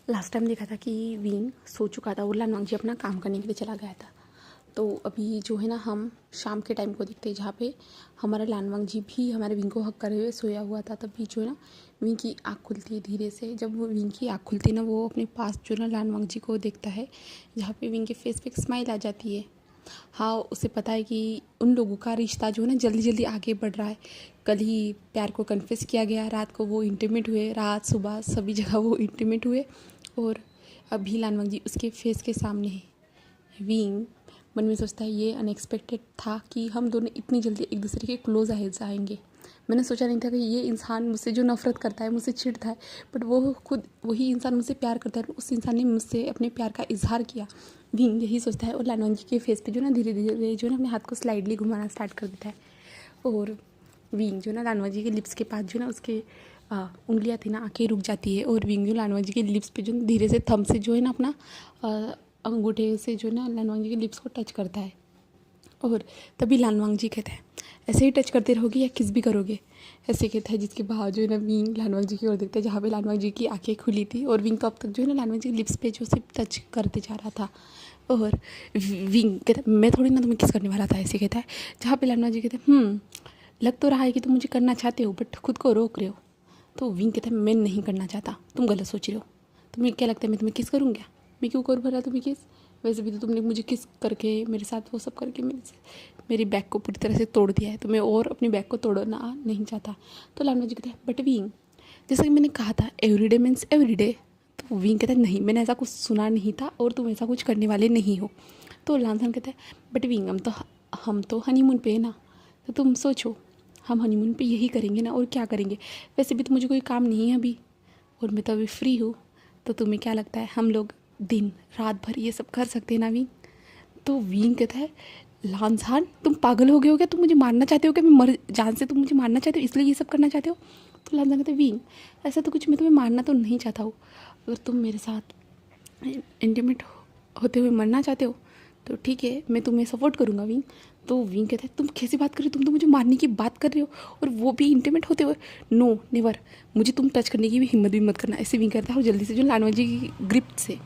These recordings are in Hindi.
लास्ट टाइम देखा था कि विंग सो चुका था और लानवांग जी अपना काम करने के लिए चला गया था। तो अभी जो है ना हम शाम के टाइम को देखते हैं जहाँ पे हमारा लानवांग जी भी हमारे विंग को हक करे हुए सोया हुआ था। तभी जो है ना विंग की आँख खुलती है धीरे से। जब वो विंग की आँख खुलती है ना वो अपने पास जो ना लानवांग जी को देखता है, जहाँ पे विंग के फेस पे एक स्माइल आ जाती है। हाँ, उसे पता है कि उन लोगों का रिश्ता जो है ना जल्दी जल्दी आगे बढ़ रहा है। कल ही प्यार को कन्फेस किया गया, रात को वो इंटीमेट हुए, रात सुबह सभी जगह वो इंटीमेट हुए और अभी लानवांग जी उसके फेस के सामने है। विंग मन में सोचता है ये अनएक्सपेक्टेड था कि हम दोनों इतनी जल्दी एक दूसरे के क्लोज आएंगे। मैंने सोचा नहीं था कि ये इंसान मुझसे जो नफरत करता है, मुझसे चिढ़ता है, बट वो खुद वही इंसान मुझसे प्यार करता है। उस इंसान ने मुझसे अपने प्यार का इजहार किया। विंग यही सोचता है और लानवांग जी के फेस पे जो ना धीरे धीरे जो ना अपने हाथ को स्लाइडली घुमाना स्टार्ट कर देता है। और विंग जो ना लानवांग जी के लिप्स के पास जो ना उसके उंगलियां थी ना, आंखें रुक जाती है और विंग जो लानवांग जी के लिप्स पे जो धीरे से थंब से जो है ना अपना अंगूठे से जो ना लानवांग जी के लिप्स को टच करता है। और तभी लानवांग जी कहते हैं ऐसे ही टच करते रहोगे या किस भी करोगे, ऐसे कहता है। जिसके बाद जो है ना विंग लानवांग जी की ओर देखता है जहाँ पे लानवांग जी की आंखें खुली थी और विंग तो अब तक जो है ना लानवांग जी के लिप्स पे जो सिर्फ टच करते जा रहा था। और विंग कहता है मैं थोड़ी ना तुम्हें किस करने वाला था, ऐसे कहता है। जहाँ पे लानवांग जी कहते हैं लग तो रहा है कि तुम मुझे करना चाहते हो बट खुद को रोक रहे हो। तो विंग कहता है मैं नहीं करना चाहता, तुम गलत सोच रहे हो। तुम्हें क्या लगता है मैं तुम्हें किस करूँ क्या? मैं क्यों करूँ भला तुम्हें किस? वैसे भी तो तुमने मुझे किस करके मेरे साथ वो सब करके मेरी बैग को पूरी तरह से तोड़ दिया है, तो मैं और अपनी बैग को तोड़ना नहीं चाहता। तो लानवांग जी कहते हैं बट विंग जैसा कि मैंने कहा था एवरीडे मीन्स एवरीडे। तो विंग कहता है नहीं, मैंने ऐसा कुछ सुना नहीं था और तुम ऐसा कुछ करने वाले नहीं हो। तो लानवांग कहता है बट विंग हम तो हनीमून पे है ना, तो तुम सोचो हम हनीमून पे यही करेंगे ना और क्या करेंगे। वैसे भी तो मुझे कोई काम नहीं है अभी और मैं तो अभी फ्री हूँ। तो तुम्हें क्या लगता है हम लोग दिन रात भर ये सब कर सकते हैं ना विंग? तो विंग कहता है लानजान तुम पागल हो गए हो क्या? तुम मुझे मारना चाहते हो क्या? मैं मर जान से तुम मुझे मारना चाहते हो इसलिए ये सब करना चाहते हो? तो लानजान कहते हैं विंग ऐसा तो कुछ मैं तुम्हें मारना तो नहीं चाहता हूँ। अगर तुम मेरे साथ इंटीमेट होते हुए मरना चाहते हो तो ठीक है, मैं तुम्हें सपोर्ट करूँगा विंग। तो विंग कहता है तुम कैसी बात कर रहे हो? तुम तो मुझे मारने की बात कर रहे हो और वो भी इंटीमेट होते हुए। नो नेवर, मुझे तुम टच करने की भी हिम्मत भी मत करना, ऐसे विंग करता है। और जल्दी से जो लानवांग जी की ग्रिप से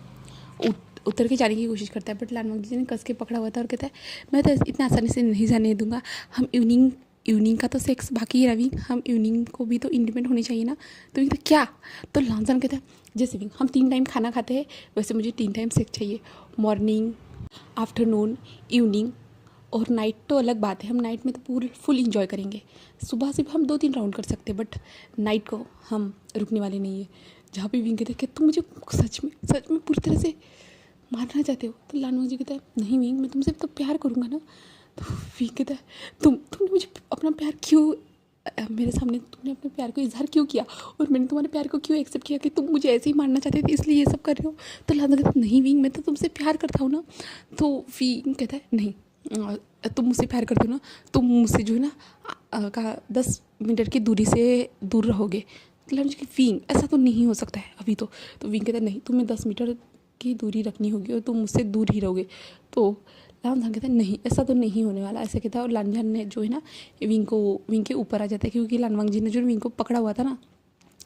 उतर के जाने की कोशिश करता है, बट लानवांग जी ने कस के पकड़ा हुआ था और कहता है मैं तो इतना आसानी से नहीं जाने दूंगा। हम इवनिंग का तो सेक्स बाकी है रवि, हम इवनिंग को भी तो इंडिपेंडेंट होनी चाहिए ना। तो ये तो क्या? तो लानजान कहता है जैसे भी हम 3 टाइम खाना खाते हैं वैसे मुझे 3 टाइम सेक्स चाहिए, मॉर्निंग, आफ्टरनून, इवनिंग। और नाइट तो अलग बात है, हम नाइट में तो पूरी फुल इंजॉय करेंगे। सुबह से भी हम 2-3 राउंड कर सकते हैं बट नाइट को हम रुकने वाले नहीं है। जहाँ भी विंग कहते हैं कि तुम मुझे सच में पूरी तरह से मारना चाहते हो? तो लानवांग जी कहता है नहीं विंग मैं तुमसे तो प्यार करूँगा ना। तो विंग कहता है तुमने मुझे अपना प्यार क्यों मेरे सामने तुमने अपने प्यार को इजहार क्यों किया और मैंने तुम्हारे प्यार को क्यों एक्सेप्ट किया कि तुम मुझे ऐसे ही मारना चाहते थे इसलिए ये सब कर रहे हो? तो लानवांग कहता है नहीं विंग मैं तो तुमसे प्यार करता हूँ ना। तो विंग कहता है नहीं, तुम मुझसे प्यार करते हो ना, तुम मुझसे जो है ना का 10 मीटर की दूरी से दूर रहोगे। तो लानवांग जी विंग ऐसा तो नहीं हो सकता है अभी तो विंग कहता है नहीं, तुम्हें 10 मीटर की दूरी रखनी होगी और तुम मुझसे दूर ही रहोगे। तो लानजान कहता है नहीं ऐसा तो नहीं होने वाला, ऐसे कहता है। और लानजान ने जो है ना विंग के ऊपर आ जाता है, क्योंकि लानवांग जी ने जो विंग को पकड़ा हुआ था ना,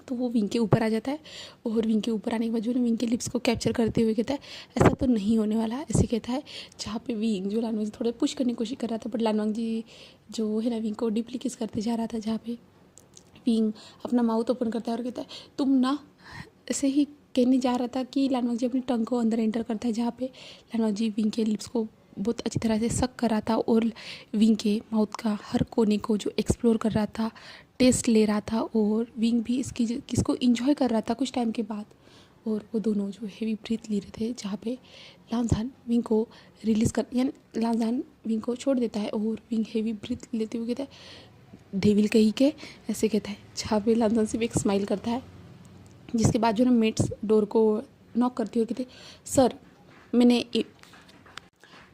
तो वो विंग के ऊपर आ जाता है। और विंग के ऊपर आने के बाद जो है विंग के लिप्स को कैप्चर करते हुए कहता है ऐसा तो नहीं होने वाला, ऐसे कहता है। जहाँ पे विंग जो लानवांग जी थोड़ा पुश करने की कोशिश कर रहा था, बट लानवांग जी जो है ना विंग को डीपली किस करते जा रहा था। जहाँ पे विंग अपना माउथ ओपन करता है और कहता है तुम ना, ऐसे ही कहने जा रहा था कि लानवांग जी अपनी टंग को अंदर एंटर करता है, जहाँ पे लानवांग जी विंग के लिप्स को बहुत अच्छी तरह से सक कर रहा था और विंग के माउथ का हर कोने को जो एक्सप्लोर कर रहा था, टेस्ट ले रहा था। और विंग भी इसको इंजॉय कर रहा था कुछ टाइम के बाद। और वो दोनों जो हेवी ब्रीथ ले रहे थे, जहाँ पे लानजान विंग को रिलीज़ कर यानी लानजान विंग को छोड़ देता है और विंग हेवी ब्रीथ लेते हुए कहता है डेविल कहीं के, ऐसे कहता है। जहाँ पे लानजान सिर्फ एक स्माइल करता है। जिसके बाद जो ना मेट्स डोर को नॉक करती हुए कहते सर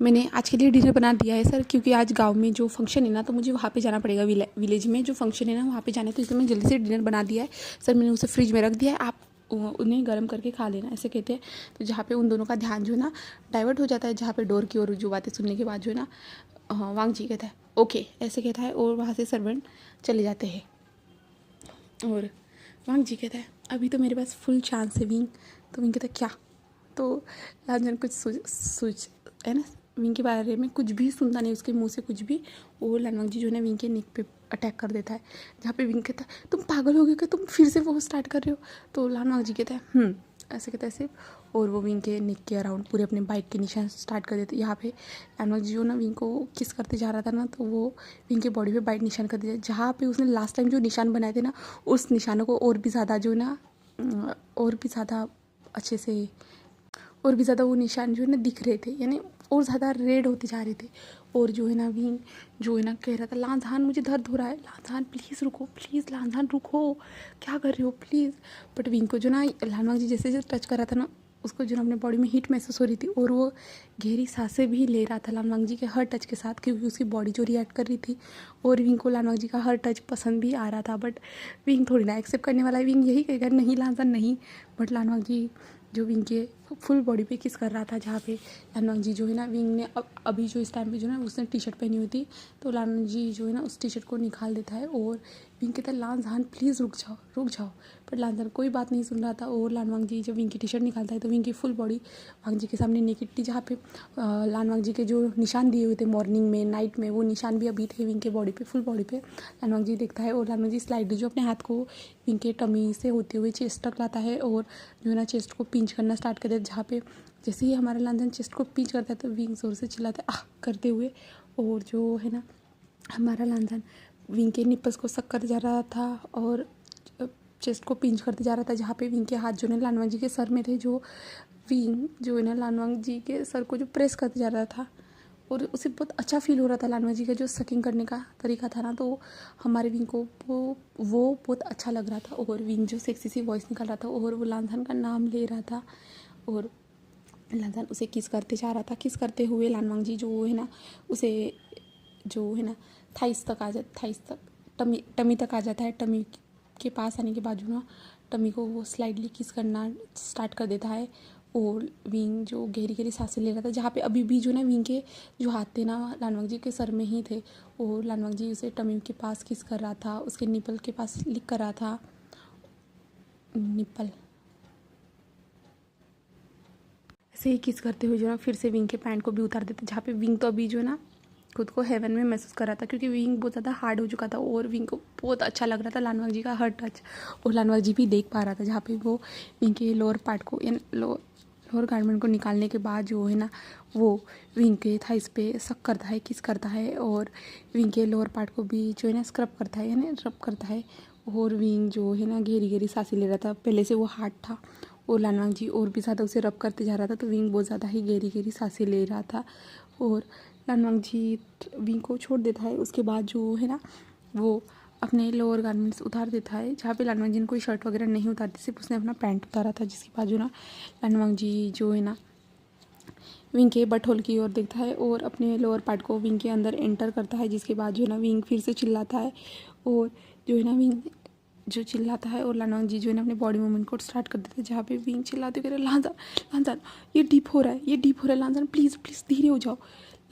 मैंने आज के लिए डिनर बना दिया है सर, क्योंकि आज गांव में जो फंक्शन है ना तो मुझे वहाँ पे जाना पड़ेगा। विलेज में जो फंक्शन है ना वहाँ पे जाना है, तो इसलिए मैं जल्दी से डिनर बना दिया है सर, मैंने उसे फ्रिज में रख दिया है, आप उन्हें गर्म करके खा लेना, ऐसे कहते हैं। तो जहाँ पे उन दोनों का ध्यान जो है ना डाइवर्ट हो जाता है, जहाँ पे डोर की ओर जो बातें सुनने के बाद जो है ना वांग जी कहता है ओके, ऐसे कहता है और वहाँ से सर्वेंट चले जाते हैं। और वांग जी कहता है अभी तो मेरे पास फुल चांस है विंग। तो विंग कहता है क्या? तो लालचंद कुछ सोच है ना, विंग के बारे में कुछ भी सुनता नहीं, उसके मुंह से कुछ भी। और लालवांग जी जो है ना विंग के नेक पे अटैक कर देता है, जहाँ पे विंग कहता है तुम पागल हो गए क्या, तुम फिर से वो स्टार्ट कर रहे हो? तो लालवांग जी कहता है ऐसे कहता है सिर्फ, और वो विंग के नेक के अराउंड पूरे अपने बाइक के निशान स्टार्ट कर देते। यहाँ पे लालवांग जी जो ना विंग को किस करते जा रहा था ना, तो वो विंग के बॉडी पे बाइक निशान कर दिया, जहाँ पे उसने लास्ट टाइम जो निशान बनाए थे ना, उस निशानों को और भी ज़्यादा जो ना और भी ज़्यादा अच्छे से, और भी ज़्यादा वो निशान जो है ना दिख रहे थे, यानी और ज़्यादा रेड होते जा रहे थे। और जो है ना विंग जो है ना कह रहा था लांझान मुझे दर्द हो रहा है, लांझान प्लीज़ रुको, प्लीज़ लांझान रुको, क्या कर रहे हो प्लीज़। बट विंग को जो ना लालवांग जी जैसे जैसे टच कर रहा था ना, उसको जो ना अपने बॉडी में हीट महसूस हो रही थी, और वो गहरी सांसें भी ले रहा था लालवांग जी के हर टच के साथ, क्योंकि उसकी बॉडी जो रिएक्ट कर रही थी। और विंग को लालवांग जी का हर टच पसंद भी आ रहा था। बट विंग थोड़ी ना एक्सेप्ट करने वाला है, विंग यही कहेगा नहीं लांझान नहीं। बट लालवांग जी जो विंग के फुल बॉडी पे किस कर रहा था, जहाँ पे लालवांग जी जो है ना विंग ने अभी जो इस टाइम पे जो है ना उसने टी शर्ट पहनी हुई थी, तो लालवांग जी जो है ना उस टी शर्ट को निकाल देता है, और विंग कहता है लांझान प्लीज़ रुक जाओ रुक जाओ। पर लांझान कोई बात नहीं सुन रहा था, और लालवांग जी जब विंग की टी शर्ट निकालता है तो विंग की फुल बॉडी वांग जी के सामने नेकेड थी, जहाँ पे लालवांग जी के जो निशान दिए हुए थे मॉर्निंग में नाइट में, वो निशान भी अभी थे विंग के बॉडी पे, फुल बॉडी पे। लालवांग जी देखता है, और लालवांग जी स्लाइडली जो अपने हाथ को विंग के टमी से होते हुए चेस्ट तक लाता है, और जो है ना चेस्ट को पिंच करना स्टार्ट कर देता है, जहाँ पे जैसे ही हमारा लालचंद चेस्ट को पिंच करता है तो विंग जोर से चिल्लाता है आह करते हुए। और जो है ना हमारा लालचंद विंग के निप्पल्स को सक कर जा रहा था, और चेस्ट को पिंच करते जा रहा था, जहाँ पे विंग के हाथ जो है लालवांग जी के सर में थे, जो विंग जो है ना लालवांग जी के सर को जो प्रेस करते जा रहा था, और उसे बहुत अच्छा फील हो रहा था लालवांग जी का जो सकिंग करने का तरीका था ना, तो हमारे विंग को वो बहुत अच्छा लग रहा था। और विंग जो सेक्सी सी वॉइस निकाल रहा था, और वो लालचंद का नाम ले रहा था, और लालचंद उसे किस करते जा रहा था। किस करते हुए लालवांग जी जो है ना उसे जो है ना थाइस तक टमी तक आ जाता है। टमी के पास आने के बाद जो ना टमी को वो स्लाइडली किस करना स्टार्ट कर देता है, और विंग जो गहरी गहरी सांसें ले रहा था, जहाँ पे अभी भी जो ना विंग के जो हाथ थे ना लालवांग जी के सर में ही थे, और लालवांग जी उसे टमी के पास किस कर रहा था, उसके निपल के पास लिख कर रहा था, निपल ऐसे ही किस करते हुए जो ना फिर से विंग के पैंट को भी उतार देते, जहाँ पे विंग तो अभी जो ना खुद को हेवन में महसूस कर रहा था, क्योंकि विंग बहुत ज़्यादा हार्ड हो चुका था, और विंग को बहुत अच्छा लग रहा था लालवांग जी का हर टच। और लालवांग जी भी देख पा रहा था, जहाँ पे वो विंग के लोअर पार्ट को लोअर गारमेंट को निकालने के बाद जो है ना वो विंग के थाइस पे सक करता है, किस करता है, और विंग के लोअर पार्ट को भी जो है ना स्क्रब करता है, यानी रब करता है। और विंग जो है ना गहरी गहरी सांसें ले रहा था, पहले से वो हार्ड था, और लालवांग जी और भी ज़्यादा उसे रब करते जा रहा था, तो विंग बहुत ज़्यादा ही गहरी गहरी सांसें ले रहा था। और लालवांग जी विंग को छोड़ देता है। उसके बाद जो है ना वो अपने लोअर गारमेंट्स उतार देता है, जहाँ पे लालवांग जी ने कोई शर्ट वगैरह नहीं उतारती, सिर्फ उसने अपना पैंट उतारा था, जिसके बाद जो ना लालवांग जी जो है ना विंग के बट होल की ओर देखता है, और अपने लोअर पार्ट को विंग के अंदर एंटर करता है, जिसके बाद जो है ना विंग फिर से चिल्लाता है, और जो है ना विंग जो चिल्लाता है, और लालवांग जी जो है ना अपने बॉडी मूवमेंट को स्टार्ट कर देते हैं, जहाँ पे विंग चिल्लाते कह रहे लांजान लांजान ये डीप हो रहा है, ये डीप हो रहा है लांजान प्लीज़ प्लीज़ धीरे हो जाओ।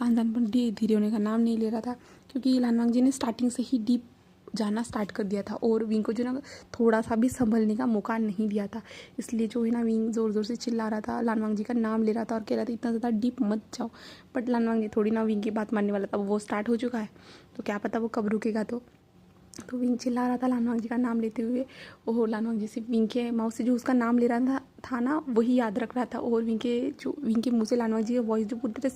लांजान पर धीरे होने का नाम नहीं ले रहा था, क्योंकि लालवांग जी ने स्टार्टिंग से ही डीप जाना स्टार्ट कर दिया था, और विंग को जो ना थोड़ा सा भी संभलने का मौका नहीं दिया था। इसलिए जो है ना विंग ज़ोर ज़ोर से चिल्ला रहा था, लालवांग जी का नाम ले रहा था, और कह रहा था इतना ज़्यादा डीप मत जाओ। बट लालवांग जी थोड़ी ना विंग की बात मानने वाला था, वो स्टार्ट हो चुका है, तो क्या पता वो कब रुकेगा। तो विंग चिल्ला रहा था लालवांग जी का नाम लेते हुए, और लालवांग जी से विंग के माउथ से जो उसका नाम ले रहा था ना वही याद रख रहा था, और विंग के मुंह से लालवांग जी का वॉइस जो पूरी तरह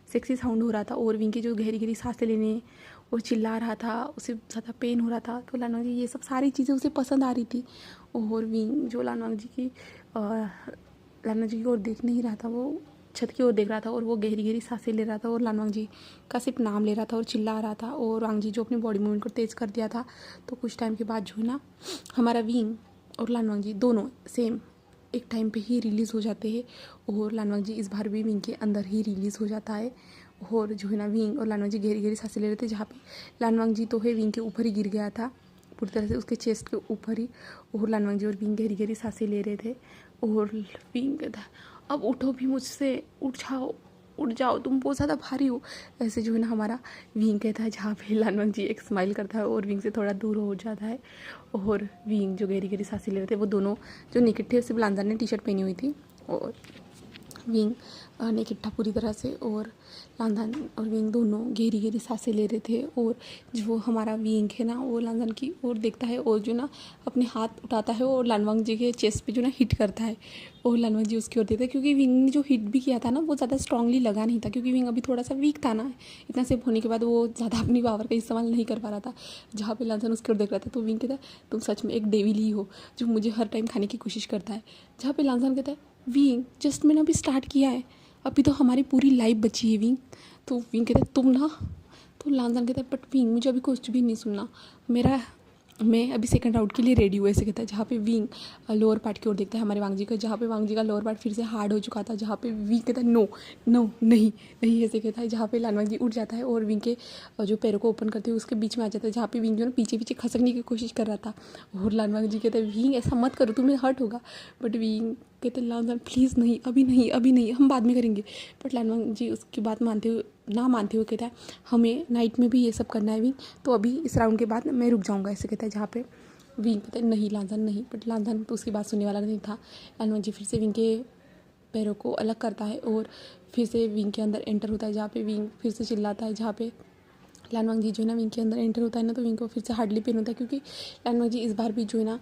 सेक्सी साउंड हो रहा था, और विंग की जो गहरी गहरी सांसें लेने और चिल्ला रहा था, उसे ज़्यादा पेन हो रहा था। तो लालवांग जी ये सब सारी चीज़ें उसे पसंद आ रही थी, और विंग जो लालवांग जी की ओर देख नहीं रहा था, वो छत की ओर देख रहा था, और वो गहरी गहरी सांसें ले रहा था, और लालवांग जी का सिर्फ नाम ले रहा था और चिल्ला रहा था। और वांग जी जो अपनी बॉडी मूवमेंट को तेज़ कर दिया था, तो कुछ टाइम के बाद जो है ना हमारा विंग और लालवांग जी दोनों सेम एक टाइम पे ही रिलीज़ हो जाते हैं, और लालवांग जी इस बार भी विंग के अंदर ही रिलीज़ हो जाता है। और जो है ना विंग और लालवांग जी गहरी गहरी सांसें ले रहे थे, जहाँ पे लालवांग जी तो है विंग के ऊपर ही गिर गया था, पूरी तरह से उसके चेस्ट के ऊपर ही, और लालवांग जी और विंग गहरी गहरी सांसें ले रहे थे। और विंग कहता है अब उठो भी मुझसे, उठ उठ जाओ, तुम बहुत ज़्यादा भारी हो। ऐसे जो है ना हमारा विंग कहता है, जहाँ पे लानवंग जी एक स्माइल करता है और विंग से थोड़ा दूर हो जाता है। और विंग जो गहरी गहरी सांसें ले रहे थे, वो दोनों जो नेकेड थे, सिर्फ लांजा ने टी शर्ट पहनी हुई थी और विंग नेकेड था पूरी तरह से। और लांजान और विंग दोनों गहरी गहरी सांसें ले रहे थे। और जो हमारा विंग है ना, वो लांजान की ओर देखता है और जो ना अपने हाथ उठाता है और लानवंग जी के चेस्ट पे जो ना हिट करता है। और लानवंग जी उसकी ओर देखते हैं, क्योंकि विंग ने जो हिट भी किया था ना, वो ज़्यादा स्ट्रांगली लगा नहीं था, क्योंकि विंग अभी थोड़ा सा वीक था ना, इतना सेफ होने के बाद वो ज़्यादा अपनी पावर का इस्तेमाल नहीं कर पा रहा था। जहाँ पे लांजान उसकी ओर देख रहा था, तो विंग कहता है, तुम सच में एक डेविल ही हो जो मुझे हर टाइम खाने की कोशिश करता है। जहाँ पे लांजान कहता है, विंग जस्ट मैंने अभी स्टार्ट किया है, अभी तो हमारी पूरी लाइफ बची है विंग। तो विंग कहता है, तुम ना, तो लांजान कहता है, बट विंग मुझे अभी कुछ भी नहीं सुनना, मैं अभी सेकंड राउंड के लिए रेडी हूँ, ऐसे कहता है। जहाँ पे विंग लोअर पार्ट की ओर देखता है हमारे वांग जी का, जहाँ पे वांग जी का लोअर पार्ट फिर से हार्ड हो चुका था। जहाँ पे विंग कहता है, नो नो नहीं नहीं, ऐसे कहता है। जहाँ पे लानवांग जी उठ जाता है और विंग के जो पैरों को ओपन करते हुए उसके बीच में आ जाता है। जहाँ पे विंग जो ना पीछे पीछे खसकने की कोशिश कर रहा था, और लानवांग जी कहता है, विंग ऐसा मत करो, तुम्हें हर्ट होगा। बट विंग कहते, लानवांग प्लीज़ नहीं, अभी नहीं, अभी नहीं, हम बाद में करेंगे। बट लानवांग जी उसकी बात ना मानते हुए कहता है, हमें नाइट में भी ये सब करना है विंग, तो अभी इस राउंड के बाद मैं रुक जाऊँगा, ऐसे कहता है। जहाँ पे विंग कहता है, नहीं लांजान नहीं। बट लांजान तो उसकी बात सुनने वाला नहीं था। लानवांग जी फिर से विंग के पैरों को अलग करता है और फिर से विंग के अंदर एंटर होता है। जहाँ पे विंग फिर से चिल्लाता है। जहाँ पे लानवांग जी जो है ना विंग के अंदर एंटर होता है ना, तो विंग को फिर से हार्डली पेन होता है, क्योंकि लानवांग जी इस बार भी जो है ना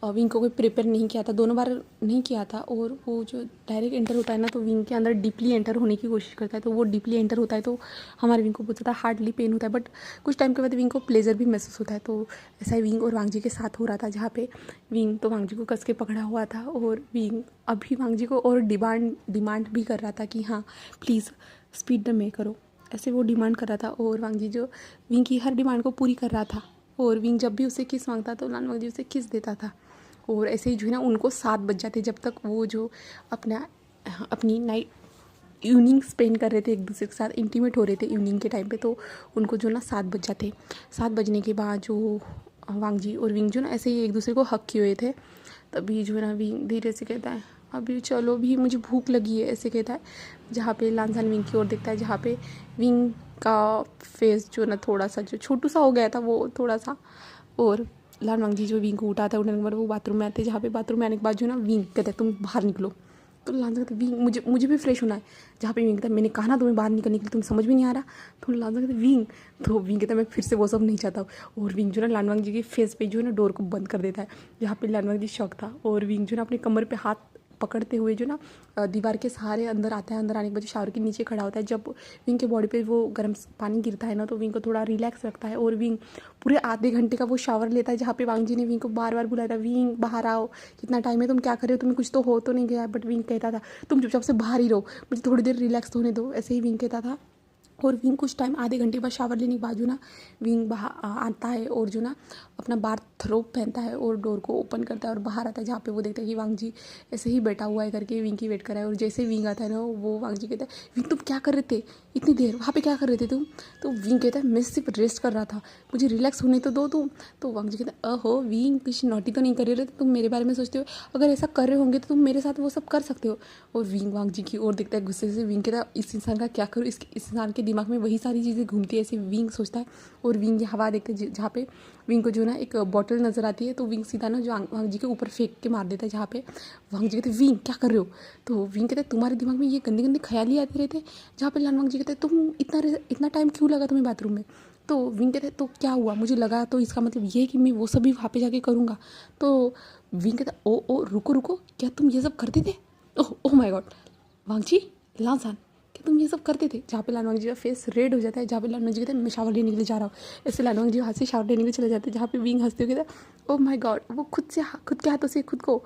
विंग को कोई प्रिपेयर नहीं किया था, दोनों बार नहीं किया था। और वो जो डायरेक्ट एंटर होता है ना, तो विंग के अंदर डीपली एंटर होने की कोशिश करता है। तो वो डीपली एंटर होता है तो हमारे विंग को बहुत ज़्यादा हार्डली पेन होता है। बट कुछ टाइम के बाद विंग को प्लेजर भी महसूस होता है। तो ऐसा ही विंग और वांग जी के साथ हो रहा था। जहाँ पे विंग तो वांग जी को कस के पकड़ा हुआ था, और विंग अभी वांग जी को और डिमांड भी कर रहा था कि हाँ प्लीज़ स्पीड द में करो, ऐसे वो डिमांड कर रहा था। और वांग जी जो विंग की हर डिमांड को पूरी कर रहा था। और विंग जब भी उसे किस मांगता तो लानवांग जी उसे किस देता था। और ऐसे ही जो है ना उनको 7 बज जाते, जब तक वो जो अपनी नाइट इवनिंग स्पेंड कर रहे थे, एक दूसरे के साथ इंटीमेट हो रहे थे इवनिंग के टाइम पे, तो उनको जो ना 7 बज जाते। 7 बजने के बाद जो वांग जी और विंग जो ना ऐसे ही एक दूसरे को हक किए हुए थे, तभी जो है ना विंग धीरे से कहता है, अभी चलो भी, मुझे भूख लगी है, ऐसे कहता है। जहाँ पे लांजान विंग की ओर देखता है, जहाँ पे विंग का फेस जो ना थोड़ा सा जो छोटू सा हो गया था, वो थोड़ा सा। और लानवांग जी जो विंग को उठाता है, उठने के बाद वो बाथरूम में आते हैं। जहाँ पे बाथरूम में आने के बाद जो ना विंग कहता है, तुम बाहर निकलो। तो लांजा कहता है, विंग मुझे भी फ्रेश होना है। जहाँ पे विंग कहता है, मैंने कहा ना तुम्हें बाहर निकलने के लिए, तुम्हें समझ में नहीं आ रहा। तो लांजा कहता है, विंग, तो विंग कहता है, मैं फिर से वो सब नहीं चाहता हूँ। और विंग जो ना लानवांग जी के फेस पे जो है ना डोर को बंद कर देता है। जहाँ पे लानवांग जी शॉक था, और विंग जो ना अपने कमर पे हाथ पकड़ते हुए जो ना दीवार के सहारे अंदर आता है। अंदर आने के बाद शावर के नीचे खड़ा होता है। जब विंग के बॉडी पे वो गर्म पानी गिरता है ना, तो विंग को थोड़ा रिलैक्स रखता है। और विंग पूरे आधे घंटे का वो शावर लेता है, जहाँ पे वांग जी ने विंग को बार बार बुलाया था, विंग बाहर आओ, कितना टाइम है, तुम क्या कर रहे हो, तुम्हें कुछ तो हो तो नहीं गया। बट विंग कहता था, तुम चुपचाप से बाहर ही रहो, मुझे थोड़ी देर रिलैक्स होने दो, ऐसे ही विंग कहता था। और विंग कुछ टाइम आधे घंटे बाद शावर लेने के बाद जो ना विंग बाहर आता है, और जो ना अपना बाथरोब पहनता है और डोर को ओपन करता है और बाहर आता है। जहाँ पे वो देखता है कि वांग जी ऐसे ही बैठा हुआ है करके विंग की वेट कर रहा है। और जैसे विंग आता है ना, वो वांग जी कहता है, विंग तुम क्या कर रहे थे इतनी देर, वहाँ पे क्या कर रहे थे तुम। तो विंग कहता है, मैं सिर्फ रेस्ट कर रहा था, मुझे रिलैक्स होने तो दो तुम। तो वांग जी कहता है, अहो विंग, कुछ नॉटी तो नहीं कर रहे थे तुम, मेरे बारे में सोचते हो, अगर ऐसा कर रहे होंगे तो तुम मेरे साथ वो सब कर सकते हो। और विंग वांग जी की ओर देखता है गुस्से से। विंग कहता है, इस इंसान का क्या करूँ, इस इंसान के दिमाग में वही सारी चीज़ें घूमती है, ऐसे विंग सोचता है। और विंग ये हवा देखते हैं, जहाँ पे विंग को जो ना एक बॉटल नज़र आती है, तो विंग सीधा ना जो वांग जी के ऊपर फेंक के मार देता है। जहाँ पे वांग जी कहते हैं, विंग क्या कर रहे हो। तो विंग कहते हैं, तुम्हारे दिमाग में ये गंदे गंदे ख्याल ही आते रहते। जहाँ पे लानवांग जी कहते हैं, तुम इतना टाइम क्यों लगा तुम्हें बाथरूम में। तो विंग कहते हैं, तो क्या हुआ, मुझे लगा तो इसका मतलब ये है कि मैं वो सभी वहाँ पे जाके करूँगा। तो विंग कहता है, ओ रुको, क्या तुम ये सब करते थे। ओह माय गॉड, वांग जी, लांसान, क्या तुम ये सब करते थे। जहाँ पे लानवांग जी का फेस रेड हो जाता है। जहाँ पे लानवांग जी कहते हैं, मैं शावर लेने के लिए जा रहा हूँ, ऐसे लानवांग जी हाथ से शावर लेने के लिए चले जाते हैं। जहाँ पे विंग हंसते हुए कहता है, ओह माय गॉड, वो खुद के हाथों से खुद को,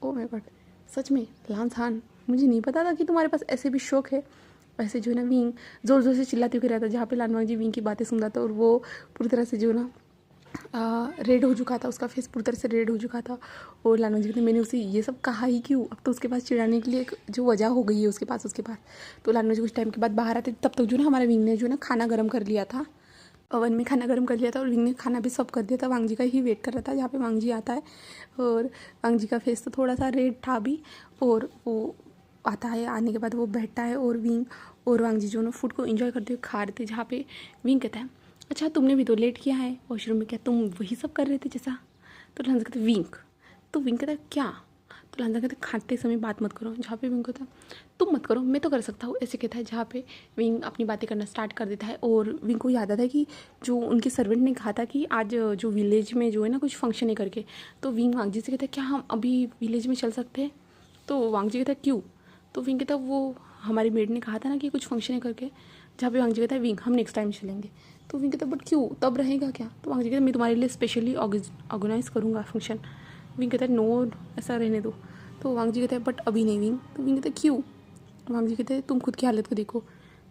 ओह माय गॉड, सच में लांसान, मुझे नहीं पता था कि तुम्हारे पास ऐसे भी शौक है। ऐसे जो है ना विंग ज़ोर ज़ोर से चिल्लाते हुए रहता है। जहाँ पे लानवांग जी विंग की बातें सुन रहा था, और वो पूरी तरह से जो है ना रेड हो चुका था, उसका फेस पूरी तरह से रेड हो चुका था। और लानवांग जी कहते, मैंने उसे ये सब कहा ही क्यों, अब तो उसके पास चिढ़ाने के लिए एक जो वजह हो गई है उसके पास। तो लानवांग जी कुछ टाइम के बाद बाहर आते, तब तक जो ना हमारे विंग ने जो ना खाना गर्म कर लिया था, ओवन में खाना गर्म कर लिया था, और विंग ने खाना भी सर्व कर दिया था। वांग जी का ही वेट कर रहा था। जहाँ पे वांग जी आता है, और वांग जी का फेस तो थोड़ा सा रेड था भी, और वो आता है, आने के बाद वो बैठता है और विंग और वांग जी जो ना फूड को एंजॉय करते हुए खा रहे थे, जहाँ पे विंग कहता है अच्छा तुमने भी तो लेट किया है वॉशरूम में, क्या तुम वही सब कर रहे थे जैसा? तो लांजा कहते विंग, तो विंग कहता है क्या? तो लांजा कहते खाते समय बात मत करो, जहाँ पे विंग कहता है तुम मत करो, मैं तो कर सकता हूँ, ऐसे कहता है, जहाँ पे विंग अपनी बातें करना स्टार्ट कर देता है। और विंग को याद आता है कि जो उनके सर्वेंट ने कहा था कि आज जो विलेज में जो है ना कुछ फंक्शन है करके, तो विंग वांग जी से कहता है क्या हम अभी विलेज में चल सकते हैं? तो वांग जी कहता है क्यों? तो विंग कहता है वो हमारी मेड ने कहा था ना कि कुछ फंक्शन है करके, जहाँ पे वांग जी कहता है विंग हम नेक्स्ट टाइम चलेंगे। तो विंग कहता है बट क्यों, तब रहेगा क्या? तो वांग जी कहता है मैं तुम्हारे लिए स्पेशली ऑर्गेनाइज करूँगा फंक्शन। विंग कहता है नो, ऐसा रहने दो। तो वांग जी कहता है बट अभी नहीं विंग। तो विंग कहता है क्यों? वांग जी कहते हैं तुम खुद की हालत को देखो,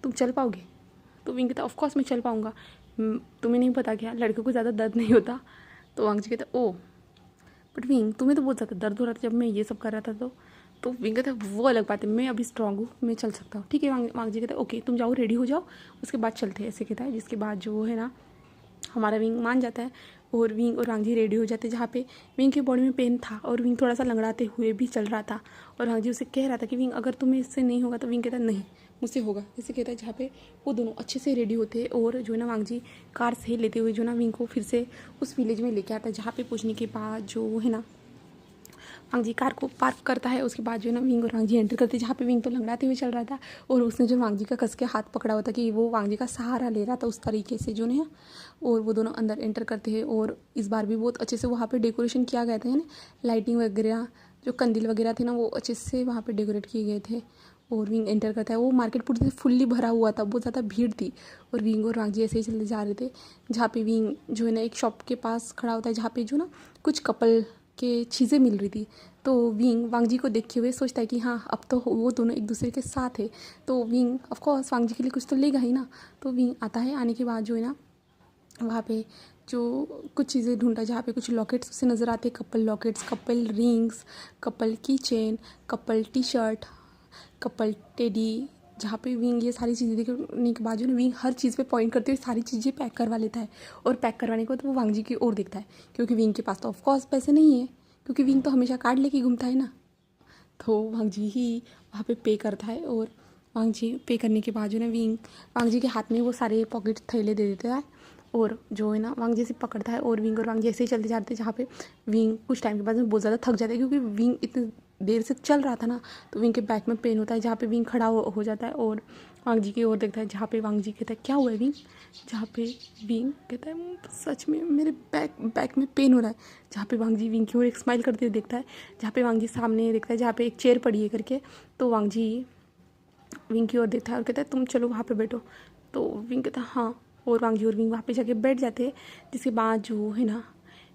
तुम चल पाओगे? तो विंग कहता है ऑफकोर्स मैं चल पाऊँगा, तुम्हें नहीं पता क्या लड़कों को ज़्यादा दर्द नहीं होता? तो वांग जी कहता है ओ बट विंग तुम्हें तो बहुत ज़्यादा दर्द हो रहा था जब मैं ये सब कर रहा था। तो विंग कहता है वो अलग बात है, मैं अभी स्ट्रांग हूँ, मैं चल सकता हूँ। ठीक है, वांग जी कहता है ओके तुम जाओ रेडी हो जाओ, उसके बाद चलते हैं, ऐसे कहता है। जिसके बाद जो है ना हमारा विंग मान जाता है और विंग और वांग जी रेडी हो जाते हैं, जहाँ पे विंग की बॉडी में पेन था और विंग थोड़ा सा लंगड़ाते हुए भी चल रहा था। और वांग जी उसे कह रहा था कि विंग अगर तुम्हें इससे नहीं होगा, तो विंग कहता नहीं मुझसे होगा, ऐसे कहता है। जहाँ पे वो दोनों अच्छे से रेडी होते हैं और जो है ना वांग जी कार से लेते हुए जो ना विंग को फिर से उस विलेज में लेके आता है, जहाँ पे पहुँचने के बाद जो है ना वांग जी कार को पार्क करता है। उसके बाद जो है ना विंग और वांग जी एंटर करते हैं, जहाँ पे विंग तो लंगड़ाते हुए चल रहा था और उसने जो वांग जी का कस के हाथ पकड़ा हुआ था कि वो वांग जी का सहारा ले रहा था, उस तरीके से जो है। और वो दोनों अंदर एंटर करते हैं और इस बार भी बहुत अच्छे से वहाँ पे डेकोरेशन किया गया था, है ना, लाइटिंग वगैरह जो कंदील वगैरह थे ना वो अच्छे से वहाँ पे डेकोरेट किए गए थे। और विंग एंटर करता है, वो मार्केट पूरी फुल्ली भरा हुआ था, बहुत ज़्यादा भीड़ थी। और विंग और वांग जी ऐसे ही चलते जा रहे थे, जहाँ पे विंग जो है ना एक शॉप के पास खड़ा होता है, जहाँ पे जो ना कुछ कपल के चीज़ें मिल रही थी। तो विंग वांग जी को देखे हुए सोचता है कि हाँ अब तो वो दोनों एक दूसरे के साथ है, तो विंग ऑफकोर्स वांग जी के लिए कुछ तो लेगा ही ना। तो विंग आता है, आने के बाद जो है ना वहाँ पे जो कुछ चीज़ें ढूंढता है, जहाँ पे कुछ लॉकेट्स उसे नज़र आते हैं, couple lockets, couple rings, couple की chain, couple T shirt, couple teddy. जहाँ पे विंग ये सारी चीज़ें देखने के बाद जो ना विंग हर चीज़ पे पॉइंट करते हुए सारी चीज़ें पैक करवा लेता है। और पैक करवाने के बाद वो वांग जी की ओर देखता है, क्योंकि विंग के पास तो ऑफकोर्स पैसे नहीं है, क्योंकि विंग तो हमेशा कार्ड लेके घूमता है ना। तो वांग जी ही वहाँ पे पे करता है और वांग जी पे करने के बाद जो ना विंग वांग जी के हाथ में वो सारे पॉकेट थैले दे देता है और जो है ना वांग जी से पकड़ता है। और विंग और वांग जी ऐसे ही चलते जाते हैं, जहाँ पे विंग कुछ टाइम के बाद में बहुत ज़्यादा थक जाता है, क्योंकि विंग इतनी देर से चल रहा था ना, तो विंग के बैक में पेन होता है, जहाँ पे विंग खड़ा हो जाता है और वांग जी की ओर देखता है, जहाँ पे वांग जी कहता है क्या हुआ है विंग? जहाँ पे विंग कहता है सच में मेरे बैक में पेन हो रहा है। जहाँ पे वांग जी विंग की ओर एक स्माइल करते हुए देखता है, जहाँ पे वांग जी सामने देखता है, जहाँ पे एक चेयर पड़ी है करके। तो वांग जी विंग की ओर देखता है और कहता है तुम चलो वहाँ पे बैठो। तो विंग कहता है हाँ, और वांग जी और विंग वहाँ पे जाके बैठ जाते हैं। जिसके बाद जो है ना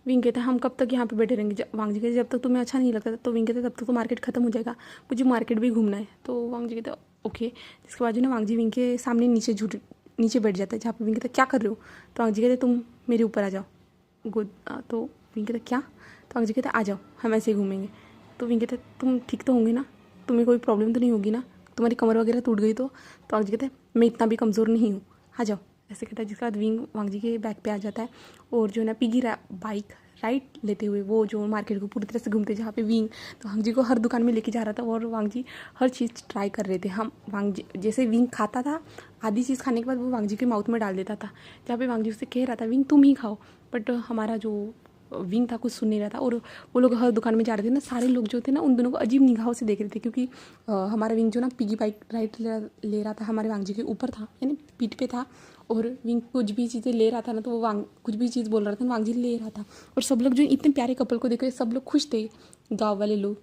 विंग कहता है हम कब तक यहाँ पे बैठे रहेंगे? वांग जी कहते जब तक तुम्हें अच्छा नहीं लगता। तो विंग कहते तब तक तो मार्केट खत्म हो जाएगा, मुझे मार्केट भी घूमना है। तो वांग जी कहते ओके। जिसके बाद जो ना वांग जी विंग के सामने नीचे बैठ जाता है, जहाँ पे विंग कहता क्या कर रहे हो? तो वांग जी कहते तुम मेरे ऊपर आ जाओ। गुड। तो विंग कहता क्या? तो वांग जी कहते आ जाओ हम ऐसे ही घूमेंगे। तो विंग कहते तुम ठीक तो होंगे ना, तुम्हें कोई प्रॉब्लम तो नहीं होगी ना, तुम्हारी कमर वगैरह टूट गई तो? वांग जी कहते हैं मैं इतना भी कमज़ोर नहीं हूँ, आ जाओ, ऐसे कहता है। जिसके बाद विंग वांग जी के बैक पे आ जाता है और जो है ना पिगी बाइक राइड लेते हुए वो जो मार्केट को पूरी तरह से घूमते, जहाँ पे विंग तो वांग जी को हर दुकान में लेके जा रहा था और वांग जी हर चीज़ ट्राई कर रहे थे। हम वांग जी जैसे विंग खाता था, आधी चीज़ खाने के बाद वो वांग जी के माउथ में डाल देता था, जहाँ पे वांग जी उससे कह रहा था विंग तुम ही खाओ, बट हमारा जो विंग था कुछ सुन नहीं रहा था। और वो लोग हर दुकान में जा रहे थे ना, सारे लोग जो थे ना उन दोनों को अजीब निगाहों से देख रहे थे, क्योंकि हमारा विंग जो ना पिगी बाइक राइड ले रहा था, हमारे वांग जी के ऊपर था, यानी पीठ पे था। और विंग कुछ भी चीज़ें ले रहा था ना, तो वो वांग कुछ भी चीज़ बोल रहा था, वांग जी ले रहा था। और सब लोग जो इतने प्यारे कपल को देख रहे, सब लोग खुश थे, गाँव वाले लोग।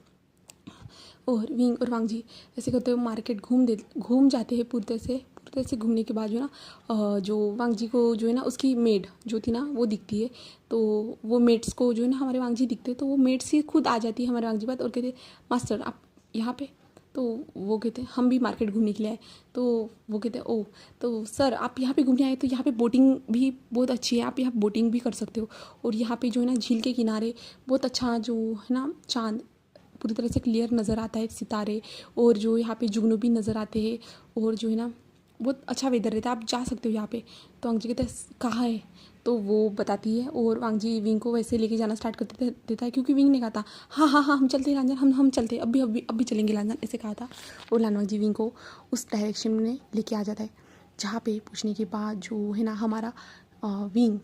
और विंग और वांग जी ऐसे करते हुए मार्केट घूम जाते हैं पूरी तरह से घूमने के बाद जो ना जो वांग जी को जो है ना उसकी मेड जो थी ना वो दिखती है। तो वो मेड्स को जो है ना हमारे वांग जी दिखते हैं, तो वो मेड्स ही खुद आ जाती है हमारे वांग जी बात और कहते मास्टर आप यहाँ पे? तो वो कहते हैं हम भी मार्केट घूमने के लिए आए। तो वो कहते हैं ओ तो सर आप यहाँ पे घूमने आए, तो यहाँ पे बोटिंग भी बहुत अच्छी है, आप यहाँ बोटिंग भी कर सकते हो। और यहाँ पे जो है ना झील के किनारे बहुत अच्छा जो है ना चांद पूरी तरह से क्लियर नज़र आता है, सितारे, और जो यहाँ पे जुगनू भी नज़र आते हैं, और जो है ना बहुत अच्छा वेदर रहता है, आप जा सकते हो यहाँ पे। तो वांग जी कहते हैं कहाँ है? तो वो बताती है और वांग जी विंग को वैसे लेके जाना स्टार्ट कर देता है, क्योंकि विंग ने कहा था हाँ हाँ हाँ हम चलते हैं लानजान, हम चलते हैं, अभी चलेंगे लानजान, ऐसे कहा था। और लानवांग जी विंग को उस डायरेक्शन में लेके आ जाता है, जहाँ पे पूछने के बाद जो है ना हमारा विंग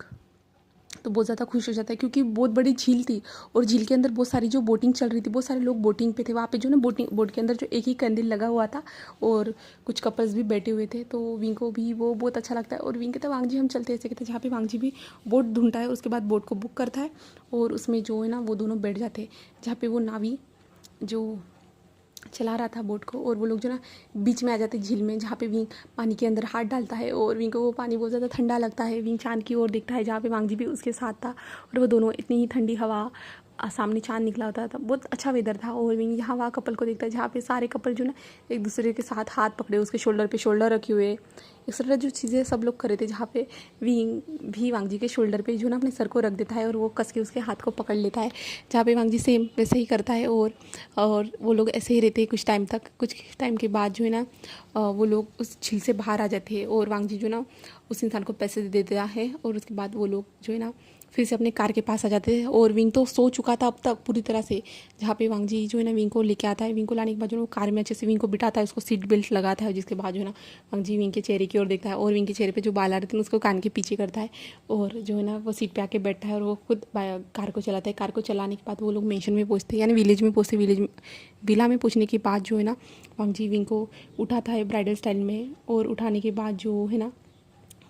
तो बहुत ज़्यादा खुश हो जाता है, क्योंकि बहुत बड़ी झील थी और झील के अंदर बहुत सारी जो बोटिंग चल रही थी, बहुत सारे लोग बोटिंग पे थे वहाँ पे, जो ना बोट के अंदर जो एक ही कैंडल लगा हुआ था और कुछ कपल्स भी बैठे हुए थे। तो विंग को भी वो बहुत अच्छा लगता है और विंग कहता है वांग जी हम चलते हैं, ऐसे कहते हैं। जहाँ पे वांग जी भी बोट ढूंढता है, उसके बाद बोट को बुक करता है और उसमें जो है ना वो दोनों बैठ जाते हैं, जहाँ पे वो नावी जो चला रहा था बोट को, और वो लोग जो ना बीच में आ जाते झील में, जहाँ पे विंग पानी के अंदर हाथ डालता है और विंग को वो पानी बहुत ज़्यादा ठंडा लगता है। विंग चांद की ओर देखता है, जहाँ पे वांग जी भी उसके साथ था, और वो दोनों इतनी ही ठंडी हवा, सामने चांद निकला होता था, बहुत अच्छा वेदर था। और विंग यहाँ वहाँ कपल को देखता है, जहाँ पे सारे कपल जो ना एक दूसरे के साथ हाथ पकड़े, उसके शोल्डर पे शोल्डर रखे हुए, इस तरह जो चीज़ें सब लोग कर रहे थे, जहाँ पे विंग भी वांग जी के शोल्डर पे जो ना अपने सर को रख देता है और वो कस के उसके हाथ को पकड़ लेता है, जहाँ पे वांग जी सेम वैसे ही करता है। और वो लोग ऐसे ही रहते हैं कुछ टाइम तक। कुछ टाइम के बाद जो है ना वो लोग उस झील से बाहर आ जाते हैं और वांग जी जो ना उस इंसान को पैसे दे देता है, और उसके बाद वो लोग जो है ना फिर से अपने कार के पास आ जाते हैं। और विंग तो सो चुका था अब तक पूरी तरह से, जहाँ पे वांग जी जो है ना विंग को लेके आता है। विंग को लाने के बाद जो है वो कार में अच्छे से विंग को बिठाता है, उसको सीट बेल्ट लगाता है, जिसके बाद जो है ना वांग जी विंग के चेहरे की ओर देखता है और विंग के चेहरे पे जो बाल आ रहे थे उसको कान के पीछे करता है, और जो है ना वो सीट पे आके बैठता है और वो खुद कार को चलाता है। कार को चलाने के बाद वो लोग मेंशन में पहुँचते हैं, यानी विलेज में पहुँचते, विला में पहुँचने के बाद जो है ना वांग जी विंग को उठाता है ब्राइडल स्टाइल में, और उठाने के बाद जो है ना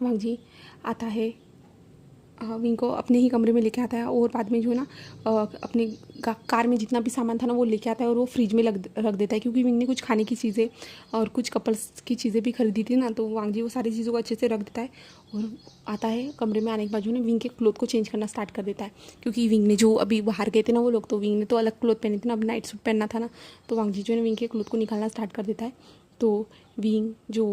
वांग जी आता है विंग को अपने ही कमरे में लेके आता है, और बाद में जो है ना अपने कार में जितना भी सामान था ना वो लेके आता है और वो फ्रिज में रख देता है, क्योंकि विंग ने कुछ खाने की चीज़ें और कुछ कपल्स की चीज़ें भी खरीदी थी ना, तो वांग जी वो सारी चीज़ों को अच्छे से रख देता है। और आता है कमरे में, आने के बाद जो है ना विंग के क्लोथ को चेंज करना स्टार्ट कर देता है, क्योंकि विंग ने जो अभी बाहर गए थे ना वो लोग, तो विंग ने तो अलग क्लोथ पहने थे ना, अब नाइट सूट पहनना था ना, तो वांग जी जो है ना विंग के क्लोथ को निकालना स्टार्ट कर देता है। तो विंग जो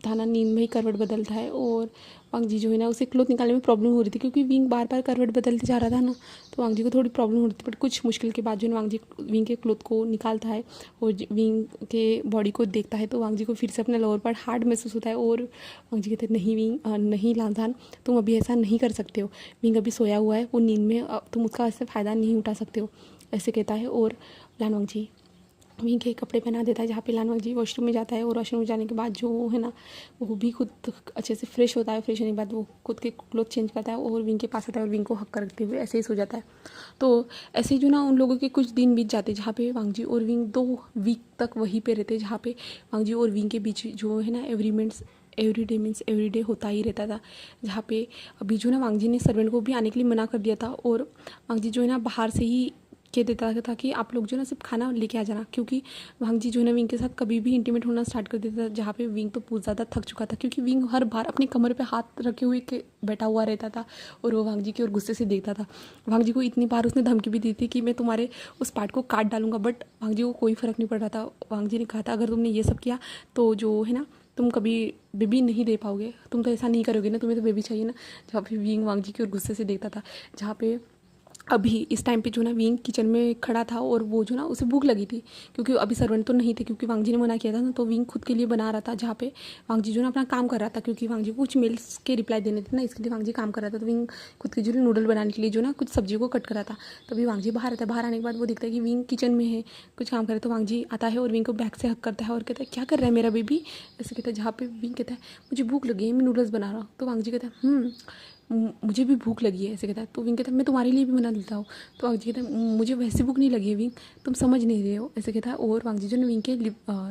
था ना नींद में ही करवट बदलता है, और वांग जी जो है ना उसे क्लोथ निकालने में प्रॉब्लम हो रही थी, क्योंकि विंग बार बार करवट बदलते जा रहा था ना, तो वांग जी को थोड़ी प्रॉब्लम हो रही थी। बट कुछ मुश्किल के बाद जो है वांग जी विंग के क्लोथ को निकालता है और विंग के बॉडी को देखता है, तो वांग जी को फिर से अपने लोअर पर हार्ड महसूस होता है। और वांग जी कहते हैं नहीं विंग, नहीं लांजान, तुम अभी ऐसा नहीं कर सकते हो, विंग अभी सोया हुआ है, वो नींद में, तुम उसका ऐसे फ़ायदा नहीं उठा सकते हो, ऐसे कहता है। और लानवांग जी विंग के कपड़े पहना देता है, जहाँ पे लानवांग जी वॉशरूम में जाता है, और वॉशरूम में जाने के बाद जो है ना वो भी खुद अच्छे से फ्रेश होता है। फ्रेश होने के बाद वो खुद के क्लोथ चेंज करता है और विंग के पास आता है और विंग को हक करते हुए ऐसे ही सो जाता है। तो ऐसे ही जो ना उन लोगों के कुछ दिन बीत जाते, जहाँ पे वांग जी और विंग 2 वीक तक वहीं पे रहते, जहाँ पे वांग जी और विंग के बीच जो है ना एवरी डे होता ही रहता था, जहाँ पे अभी जो ना वांग जी ने सर्वेंट को भी आने के लिए मना कर दिया था, और वांग जी जो है ना बाहर से ही कह देता था कि आप लोग जो ना सिर्फ खाना लेके आ जाना, क्योंकि वांग जी जो है ना विंग के साथ कभी भी इंटीमेट होना स्टार्ट कर देता था, जहाँ पे विंग तो बहुत ज़्यादा थक चुका था, क्योंकि विंग हर बार अपने कमर पे हाथ रखे हुए के बैठा हुआ रहता था और वो वांग जी की ओर गुस्से से देखता था। वांग जी को इतनी बार उसने धमकी भी दी थी कि मैं तुम्हारे उस पार्ट को काट डालूंगा, बट वांग जी को कोई फ़र्क नहीं पड़ रहा था। वांग जी ने कहा था अगर तुमने ये सब किया तो जो है ना तुम कभी बेबी नहीं दे पाओगे, तुम तो ऐसा नहीं करोगे ना, तुम्हें तो बेबी चाहिए ना। जहाँ पे विंग वांग जी की ओर गुस्से से देखता था, जहाँ पे अभी इस टाइम पे जो ना विंग किचन में खड़ा था और वो जो ना उसे भूख लगी थी, क्योंकि अभी सर्वेंट तो नहीं थे, क्योंकि वांग जी ने मना किया था ना, तो विंग खुद के लिए बना रहा था, जहाँ पे वांग जी जो ना अपना काम कर रहा था, क्योंकि वांग जी को कुछ मेल्स के रिप्लाई देने थे ना, इसके लिए वांग जी काम कर रहा था। तो विंग खुद के जो नूडल बनाने के लिए जो ना कुछ सब्जी को कट कर रहा था, तभी वांग जी बाहर आता है। बाहर आने के बाद वो देखता है कि विंग किचन में है, कुछ काम करे, तो वांग जी आता है और विंग को बैक से हक करता है और कहता है क्या कर रहा है मेरा बेबी, ऐसे कहता है। जहाँ पे विंग कहता है मुझे भूख लगी है, मैं नूडल्स बना रहा हूँ, तो वांग जी कहता है मुझे भी भूख लगी है, ऐसे कहता है। तो विंग कहता है मैं तुम्हारे लिए भी बना देता हूँ, तो वांग जी कहता है मुझे वैसे भूख नहीं लगी है विंग, तुम समझ नहीं रहे हो, ऐसे कहता है। और वांग जी जो ना विंग के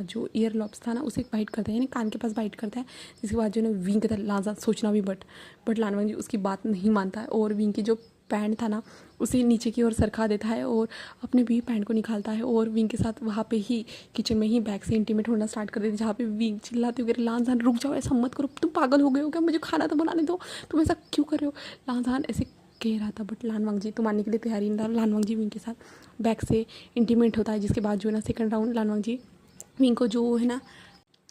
जो ईयर लॉब्स था ना उसे बाइट करता है, यानी कान के पास बाइट करता है, जिसके बाद जो ना विंग कहता है लाजा सोचना भी, बट लानवांग जी उसकी बात नहीं मानता है, और विंग की जो पैंट था ना उसे नीचे की ओर सरका देता है और अपने भी पैंट को निकालता है, और विंग के साथ वहाँ पे ही किचन में ही बैक से इंटीमेट होना स्टार्ट कर देते, जहाँ पे विंग चिल्लाते हुए लांजान रुक जाओ, ऐसा मत करो, तुम पागल हो गए हो क्या, मुझे खाना तो बनाने दो, तुम ऐसा क्यों कर रहे हो, लांजान ऐसे कह रहा था। बट लानवांग जी तो मानने के लिए तैयार ही नहीं था। लानवांग जी विंग के साथ बैक से इंटीमेट होता है, जिसके बाद जो है ना सेकंड राउंड लानवांग जी विंग को जो है ना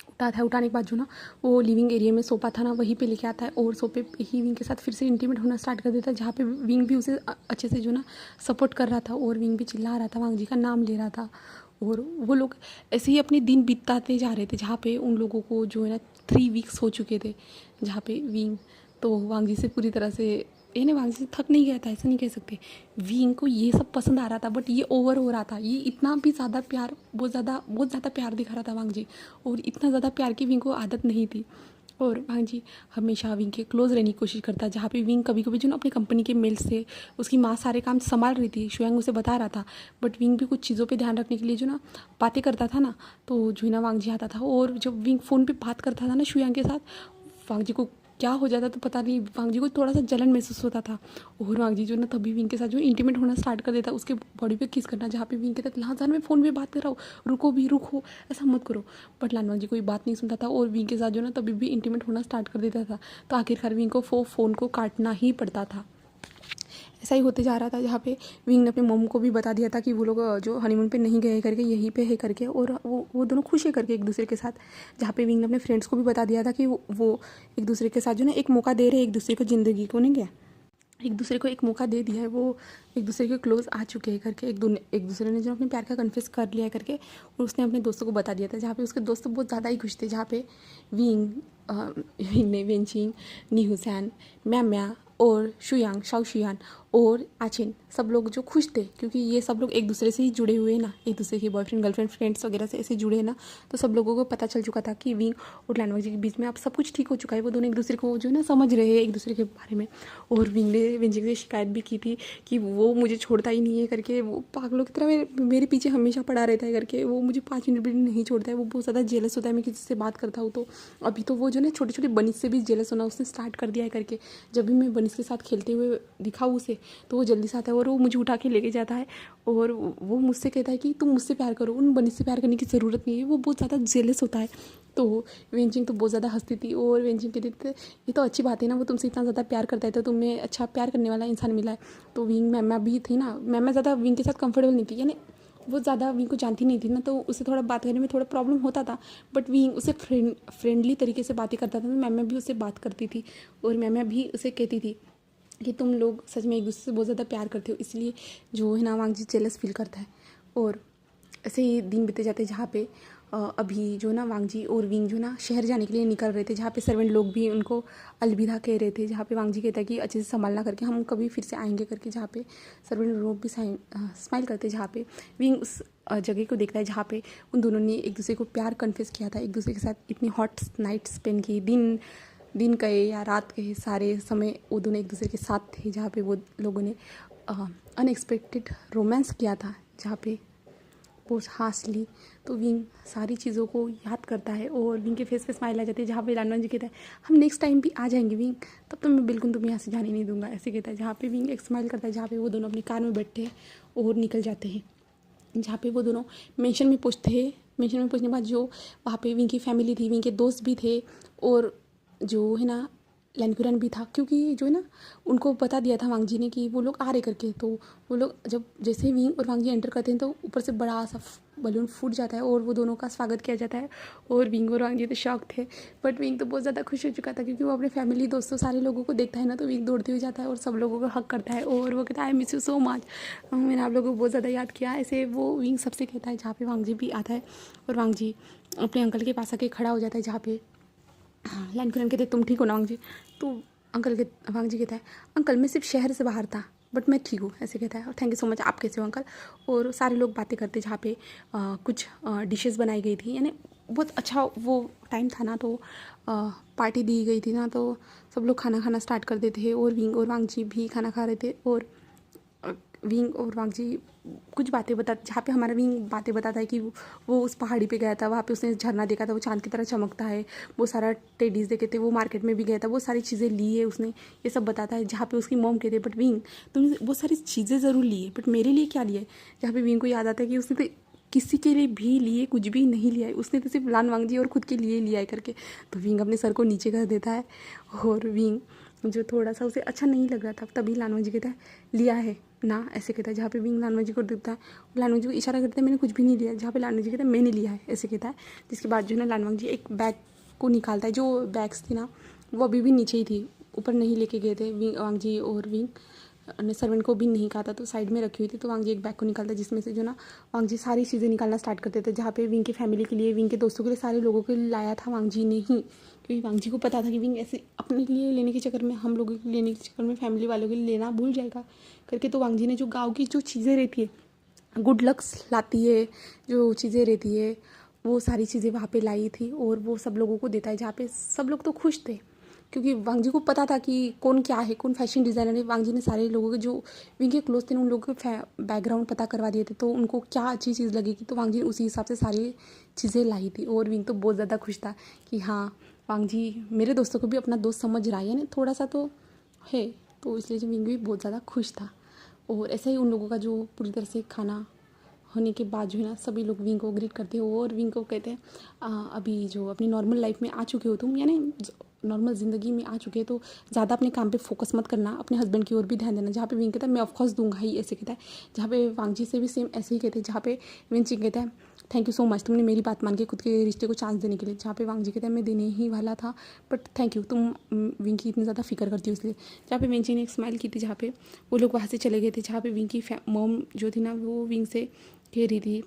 उठाता है। उठाने के बाद जो ना वो लिविंग एरिया में सोफा था ना वहीं पे लेके आता है, और सोफे पे ही विंग के साथ फिर से इंटीमेट होना स्टार्ट कर देता है, जहाँ पे विंग भी उसे अच्छे से जो ना सपोर्ट कर रहा था, और विंग भी चिल्ला रहा था, वांग जी का नाम ले रहा था, और वो लोग ऐसे ही अपने दिन बिताते जा रहे थे, जहाँ पे उन लोगों को जो है ना 3 वीक्स हो चुके थे, जहाँ पे विंग तो वांग जी से पूरी तरह से यानी वांग जी थक नहीं गया था, ऐसा नहीं कह सकते। विंग को ये सब पसंद आ रहा था, बट ये ओवर हो रहा था। ये इतना भी ज़्यादा प्यार, बहुत ज़्यादा प्यार दिखा रहा था वांग जी, और इतना ज़्यादा प्यार की विंग को आदत नहीं थी। और वांग जी हमेशा विंग के क्लोज रहने की कोशिश करता है, जहाँ पे विंग कभी कभी जो ना अपनी कंपनी के मेल से उसकी माँ सारे काम संभाल रही थी, शुयांग उसे बता रहा था, बट विंग भी कुछ चीज़ों पे ध्यान रखने के लिए जो ना बातें करता था ना, तो जो है ना वांग जी आता था, और जब विंग फ़ोन पे बात करता था ना शुयांग के साथ, वांग जी को क्या हो जाता तो पता नहीं, वांग जी को थोड़ा सा जलन महसूस होता था। और वांग जी जो ना तभी विंग के साथ जो इंटीमेट होना स्टार्ट कर देता, उसके बॉडी पे किस करना, जहाँ पे विंग कहता था लान मैं फ़ोन पे बात कर रहा हूँ, रुको, ऐसा मत करो। बट लान वांग जी कोई बात नहीं सुनता था, और विंग के साथ जो ना तभी भी इंटीमेट होना स्टार्ट कर देता था। तो आखिरकार विंग को फ़ोन को काटना ही पड़ता था। ऐसा ही होते जा रहा था, जहाँ पे विंग ने अपने मॉम को भी बता दिया था कि वो लोग जो हनीमून पे नहीं गए करके, यहीं पे है करके, और वो दोनों खुश है करके एक दूसरे के साथ। जहाँ पे विंग ने अपने फ्रेंड्स को भी बता दिया था कि वो एक दूसरे के साथ जो ना एक मौका दे रहे हैं एक दूसरे को, ज़िंदगी को नहीं क्या, एक दूसरे को एक मौका दे दिया है, वो एक दूसरे के क्लोज आ चुके हैं करके, एक दूसरे ने जो अपने प्यार का कन्फेस कर लिया है करके, और उसने अपने दोस्तों को बता दिया था। जहाँ पे उसके दोस्त बहुत ज़्यादा ही खुश थे, जहाँ पे विंग ने वेंचिंग, नीहुसैन, म्या और शुयांग, शाओ शुयान और आचिन, सब लोग जो खुश थे, क्योंकि ये सब लोग एक दूसरे से ही जुड़े हुए हैं ना, एक दूसरे के बॉयफ्रेंड गर्लफ्रेंड फ्रेंड्स वगैरह से ऐसे जुड़े हैं ना, तो सब लोगों को पता चल चुका था कि विंग और लान वांग जी के बीच में अब सब कुछ ठीक हो चुका है। वो दोनों एक दूसरे को जो है ना समझ रहे हैं एक दूसरे के बारे में। और विंग ने वेंजिंग से शिकायत भी की थी कि वो मुझे छोड़ता ही नहीं है करके, वो पागलों की तरह मेरे पीछे हमेशा पड़ा रहता है करके, वो मुझे 5 मिनट भी नहीं छोड़ता है, वो बहुत ज़्यादा जेलस होता है मैं किसी से बात करता हूँ तो। अभी तो वो जो ना छोटे छोटे बनिस से भी जेलस होना उसने स्टार्ट कर दिया है करके, जब भी मैं बनिस के साथ खेलते हुए दिखाऊँ उसे, तो वो जल्दी से आता है और वो मुझे उठा के लेके जाता है, और वो मुझसे कहता है कि तुम मुझसे प्यार करो, उन बनिस से प्यार करने की ज़रूरत नहीं है। वो बहुत ज़्यादा जेलस होता है। तो वेंजिंग तो बहुत ज़्यादा हंसती थी, और वेंजिंग कहती थी ये तो अच्छी बात है ना, वो तुमसे इतना ज़्यादा प्यार करता है तो तुम्हें अच्छा प्यार करने वाला इंसान मिला है। तो विंग मैमा भी थी ना, मैमा ज़्यादा विंग के साथ कंफर्टेबल नहीं थी, यानी वो ज़्यादा विंग को जानती नहीं थी ना, तो उसे थोड़ा बात करने में थोड़ा प्रॉब्लम होता था। बट विंग उसे फ्रेंडली तरीके से बातें करता था, तो मैमा भी उससे बात करती थी, और मैमा भी उसे कहती थी कि तुम लोग सच में एक दूसरे से बहुत ज़्यादा प्यार करते हो, इसलिए जो है ना वांग जी जेलस फील करता है। और ऐसे ही दिन बीते जाते, जहाँ पे अभी जो ना वांग जी और विंग जो ना शहर जाने के लिए निकल रहे थे, जहाँ पे सर्वेंट लोग भी उनको अलविदा कह रहे थे, जहाँ पे वांग जी कहता है कि अच्छे से संभालना करके, हम कभी फिर से आएंगे करके, जहाँ पे सर्वेंट लोग भी स्माइल करते, जहाँ पे विंग उस जगह को देखता है जहाँ पे उन दोनों ने एक दूसरे को प्यार कन्फेस किया था, एक दूसरे के साथ इतनी हॉट नाइट स्पेंड की, दिन कहे या रात कहे, सारे समय वो दोनों एक दूसरे के साथ थे, जहाँ पे वो लोगों ने अनएक्सपेक्टेड रोमांस किया था, जहाँ पे पोस्ट हंस ली। तो विंग सारी चीज़ों को याद करता है, और विंग के फेस पे स्माइल आ जाती है, जहाँ पे लानवान जी कहता है हम नेक्स्ट टाइम भी आ जाएंगे विंग, तब तो मैं बिल्कुल तुम्हें यहाँ से जाने नहीं दूंगा, ऐसे कहता है। जहाँ पे विंग एक स्माइल करता है, जहाँ पे वो दोनों अपनी कार में बैठते हैं और निकल जाते हैं, जहाँ पे वो दोनों मेंशन में पहुँचते हैं। मेंशन में पहुँचने के बाद जो वहाँ पे विंग की फैमिली थी, विंग के दोस्त भी थे, और जो है ना लैनकुरन भी था, क्योंकि जो है ना उनको बता दिया था वांग जी ने कि वो लोग आ रहे करके। तो वो लोग जब जैसे ही विंग और वांग जी एंटर करते हैं, तो ऊपर से बड़ा सा बलून फूट जाता है और वो दोनों का स्वागत किया जाता है, और विंग और वांग जी तो शॉक थे। बट विंग तो बहुत ज़्यादा खुश हो चुका था, क्योंकि वो अपने फैमिली दोस्तों सारे लोगों को देखता है ना, तो विंग दौड़ते हुए जाता है और सब लोगों को हक करता है, और वो कहता है I miss you so much, मैंने आप लोगों को बहुत ज़्यादा याद किया, ऐसे वो विंग सबसे कहता है। जहाँ पे वांग जी भी आता है, और वांग जी अपने अंकल के पास आके खड़ा हो जाता है, जहाँ पे लैनकुरन कहते तुम ठीक हो ना वांग जी। तो वांग जी कहता है अंकल मैं सिर्फ शहर से बाहर था, बट मैं ठीक हूँ, ऐसे कहता है। और थैंक यू सो मच, आप कैसे हो अंकल। और सारे लोग बातें करते, जहाँ पे कुछ डिशेस बनाई गई थी, यानी बहुत अच्छा वो टाइम था ना, तो पार्टी दी गई थी ना, तो सब लोग खाना खाना स्टार्ट कर देते थे, और विंग और वांग जी भी खाना खा रहे थे। और विंग और वांग जी कुछ बातें जहाँ पे हमारा विंग बातें बताता है कि वो उस पहाड़ी पे गया था, वहाँ पे उसने झरना देखा था, वो चांद की तरह चमकता है, वो सारा टेडीज़ देखे थे, वो मार्केट में भी गया था, वो सारी चीज़ें ली है उसने, ये सब बताता है। जहाँ पे उसकी मॉम कहते बट विंग तुमने वो सारी चीज़ें ज़रूर ली है, बट मेरे लिए क्या लिया है। जहाँ पे विंग को याद आता है कि उसने तो किसी के लिए भी लिए कुछ भी नहीं लिया है, उसने तो सिर्फ लान वांग जी और खुद के लिए लिया है करके। तो विंग अपने सर को नीचे कर देता है, और विंग जो थोड़ा सा उसे अच्छा नहीं लग रहा था, तभी लान वांग जी कहता है लिया है ना, ऐसे कहता है। जहाँ पे विंग लान वांग जी को देखता है, लान वांग जी को इशारा करता है मैंने कुछ भी नहीं लिया, जहाँ पे लान वांग जी कहता है मैंने लिया है, ऐसे कहता है। जिसके बाद जो है ना लान वांग जी एक बैग को निकालता है, जो बैग्स थी ना वो अभी भी नीचे ही थी, ऊपर नहीं लेके गए थे विंग वांग जी और विंग ने सर्वेंट को भी नहीं कहा था, तो साइड में रखी हुई थी। तो वांग जी एक बैग को निकालता जिसमें से जो ना वांग जी सारी चीज़ें निकालना स्टार्ट करते थे, जहाँ पे विंग की फैमिली के लिए, विंग के दोस्तों के लिए, सारे लोगों के लिए लाया था वांग जी ने ही, क्योंकि वांग जी को पता था कि विंग ऐसे अपने लिए लेने के चक्कर में, हम लोगों के लेने के चक्कर में, फैमिली वालों के लिए लेना भूल जाएगा करके। तो वांग जी ने जो गाँव की जो चीज़ें रहती है, गुड लक्स लाती है, जो चीज़ें रहती है, वो सारी चीज़ें वहाँ पे लाई थी और वो सब लोगों को देता है, जहाँ पे सब लोग तो खुश थे, क्योंकि वांग जी को पता था कि कौन क्या है, कौन फैशन डिज़ाइनर है। वांग जी ने सारे लोगों के जो विंग के क्लोज थे उन लोगों के बैकग्राउंड पता करवा दिए थे, तो उनको क्या अच्छी चीज़ लगेगी, तो वांग जी ने उसी हिसाब से सारी चीज़ें लाई थी। और विंग तो बहुत ज़्यादा खुश था कि हाँ, वांग जी मेरे दोस्तों को भी अपना दोस्त समझ रहा है, यानी थोड़ा सा तो है, तो इसलिए जो विंग भी बहुत ज़्यादा खुश था। और ऐसा ही उन लोगों का जो पूरी तरह से खाना होने के बाद जो है ना, सभी लोग विंग को ग्रीट करते हो और विंग को कहते हैं अभी जो अपनी नॉर्मल लाइफ में आ चुके हो तुम, यानी नॉर्मल ज़िंदगी में आ चुके हैं, तो ज़्यादा अपने काम पे फोकस मत करना, अपने हस्बैंड की ओर भी ध्यान देना। जहाँ पे विंग कहता है मैं ऑफकोर्स दूंगा ही, ऐसे कहता है। जहाँ पे वांग जी से भी सेम ऐसे ही कहते हैं, जहाँ पे विंग जी कहता है थैंक यू सो मच, तुमने मेरी बात मान के खुद के रिश्ते को चांस देने के लिए। जहाँ पे वांग जी कहता है मैं देने ही वाला था बट थैंक यू, तुम विंग की इतनी ज़्यादा फिक्र करती हो इसलिए। जहाँ पे विंग जी ने एक स्माइल की थी, जहाँ पे वो लोग वहाँ से चले गए थे, जहाँ पे विंग की मॉम जो थी ना, वो विंग से कह रही थी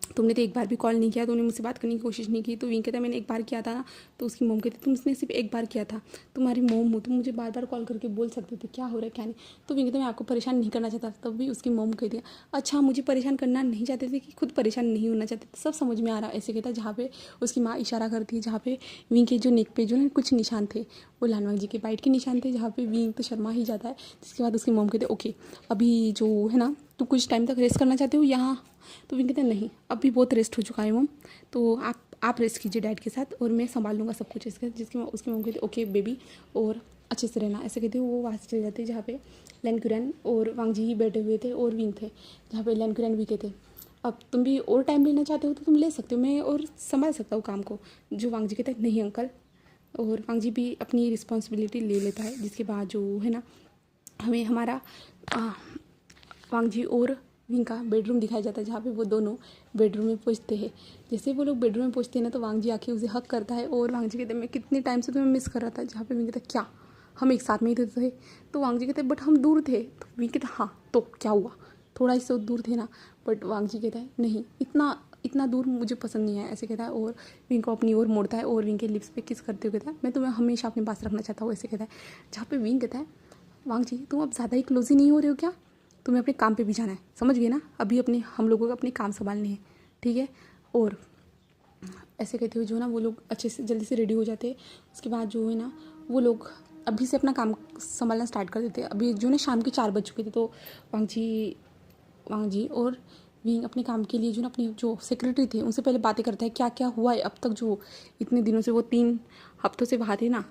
तुमने तो एक बार भी कॉल नहीं किया, तुमने मुझसे बात करने की कोशिश नहीं की। तो विंग कहता है मैंने एक बार किया था ना, तो उसकी मोम कहती तुमने सिर्फ एक बार किया था, तुम्हारी मोम हो, तुम मुझे बार बार कॉल करके बोल सकते थे क्या हो रहा है क्या नहीं। तो विंग कहता मैं आपको परेशान नहीं करना चाहता, तब भी उसकी मोम कह दिया अच्छा मुझे परेशान करना नहीं चाहते थे कि खुद परेशान नहीं होना चाहते थे, सब समझ में आ रहा, ऐसे कहता। जहाँ पे उसकी माँ इशारा करती है, जहाँ पे विंग के जो नेक पे जो है कुछ निशान थे, वो लानवांग जी के बाइट के निशान थे, जहाँ पे विंग तो शर्मा ही जाता है। जिसके बाद उसकी मोम कहते ओके अभी जो है ना, तो कुछ टाइम तक रेस्ट करना चाहते हो यहाँ। तो विंग कहते हैं नहीं अभी बहुत रेस्ट हो चुका है मम, तो आप रेस्ट कीजिए डैड के साथ और मैं संभाल लूँगा सब कुछ इसके। जिसकी उसकी मम कहती ओके बेबी और अच्छे से रहना, ऐसे कहते वो वहाँ से चले जाते। जहाँ पे लैन कुरैन और वांग जी ही बैठे हुए थे और विंग थे, जहाँ पे लैन कुरैन भी कहते अब तुम भी और टाइम लेना चाहते हो तो तुम ले सकते हो, मैं और संभाल सकता हूँ काम को। जो वांग जी कहते हैं नहीं अंकल, और वांग जी भी अपनी रिस्पॉन्सिबिलिटी ले लेता है। जिसके बाद जो है ना, हमें हमारा वांग जी और विंग का बेडरूम दिखाया जाता है, जहाँ पे वो दोनों बेडरूम में पहुँचते हैं। जैसे वो लोग बेडरूम में पहुँचते हैं ना, तो वांग जी आके उसे हक करता है और वांग जी कहते हैं मैं कितने टाइम से तुम्हें मिस कर रहा था। जहाँ पे विंग कहता है क्या हम एक साथ में ही थे, तो वांग जी कहते हैं बट हम दूर थे। तो विंग कहता है हाँ तो क्या हुआ, थोड़ा ही सो दूर थे ना। बट वांग जी कहता है नहीं इतना दूर मुझे पसंद नहीं है, ऐसे कहता है। और विंग को अपनी ओर मोड़ता है और विंग के लिप्स पे किस करते हुए कहता है मैं तुम्हें हमेशा अपने पास रखना चाहता हूँ, ऐसे कहता है। जहाँ पे विंग कहता है वांग जी तुम अब ज़्यादा ही क्लोज ही नहीं हो रहे हो क्या, तुम्हें अपने काम पे भी जाना है, समझ गए ना, अभी अपने हम लोगों को अपने काम संभालने हैं ठीक है। और ऐसे कहते हुए जो ना वो लोग अच्छे से जल्दी से रेडी हो जाते हैं। उसके बाद जो है ना वो लोग अभी से अपना काम संभालना स्टार्ट कर देते हैं। अभी जो ना शाम के 4 बज चुके थे, तो वांग जी और विंग अपने काम के लिए जो ना अपनी जो सेक्रेटरी थे उनसे पहले बातें करते हैं क्या क्या हुआ है अब तक। जो इतने दिनों से वो 3 हफ्तों से वहाँ थे ना,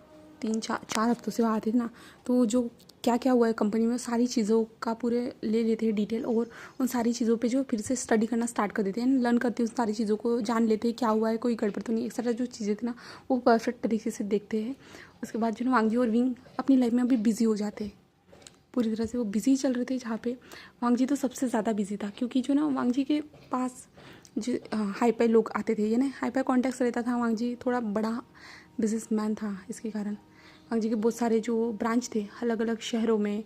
3-4 हफ्तों से वहाँ थे ना, तो जो क्या क्या हुआ है कंपनी में सारी चीज़ों का पूरे ले लेते हैं डिटेल, और उन सारी चीज़ों पे जो फिर से स्टडी करना स्टार्ट कर देते हैं, लर्न करते हैं, उन सारी चीज़ों को जान लेते हैं क्या हुआ है, कोई गड़बड़ तो नहीं, एक सारा जो चीज़ें थी ना वो परफेक्ट तरीके से देखते हैं। उसके बाद जो ना वांग जी और विंग अपनी लाइफ में अभी बिजी हो जाते हैं, पूरी तरह से वो बिजी चल रहे थे। जहाँ पे वांग जी तो सबसे ज़्यादा बिजी था, क्योंकि जो ना वांग जी के पास जो हाई फाई लोग आते थे, यानी हाई फाई कॉन्टैक्ट्स रहता था। वांग जी थोड़ा बड़ा बिजनेसमैन था, इसके कारण वांग जी के बहुत सारे जो ब्रांच थे अलग अलग शहरों में,